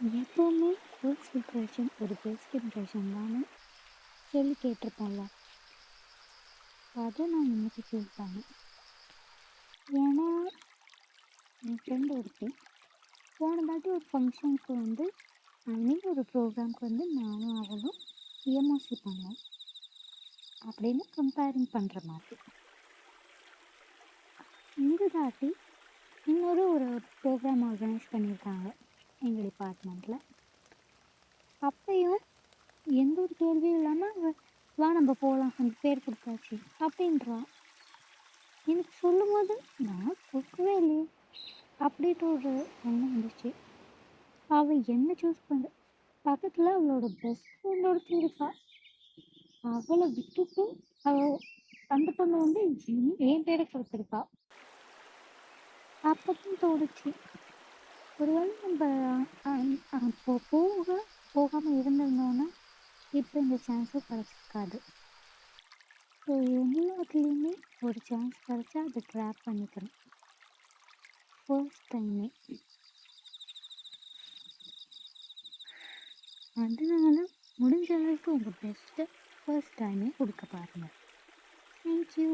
எப்பவுமே first impression ஒரு best impression தான்னு சொல்லி கேட்டிருப்போம்ல. அதை நான் இன்னைக்கு ஃபீல் பண்ணேன். ஏன்னா என் ஃப்ரெண்டு ஒருத்தி போன தாட்டி ஒரு ஃபங்க்ஷனுக்கு வந்து ஒரு ப்ரோக்ராம்க்கு வந்து நானும் அவளும் எம்ஓசி பண்ணோம் அப்படின்னு கம்பேரிங் பண்ணுற மாதிரி. இந்த தாட்டி ஒரு ப்ரோக்ராம் ஆர்கனைஸ் பண்ணியிருக்காங்க எங்கள் டிபார்ட்மெண்ட்டில். அப்பயும் எந்த ஒரு கேள்வியும் இல்லாமல் வா நம்ம போகலாம் அந்த பேர் கொடுத்தாச்சு அப்படின்றா. எனக்கு சொல்லும் போது நான் கொடுக்கவே இல்லையே அப்படின்ட்டு ஒரு எண்ணம் வந்துச்சு. அவள் என்ன சூஸ் பண்ண பக்கத்தில் அவளோட பெஸ்ட் ஃப்ரெண்ட் ஒருத்தி இருக்கா. அவளை விட்டுட்டு அவள் அந்த பொண்ணு வந்து என் பேரை கொடுத்துருக்கா. அப்பதான் தோணுச்சு, ஒருவேளை நம்ம அப்போ போகாமல் இருந்திருந்தோன்னா இப்போ இந்த சான்ஸும் கிடச்சிருக்காது. ஸோ எல்லாத்துலேயுமே ஒரு சான்ஸ் கிடச்சா அதை ட்ராப் பண்ணிக்கணும் ஃபர்ஸ்ட் டைமே. அதனால முடிஞ்ச அளவுக்கு உங்கள் பெஸ்ட்டை ஃபர்ஸ்ட் டைமே கொடுக்க பாருங்கள். தேங்க்யூ.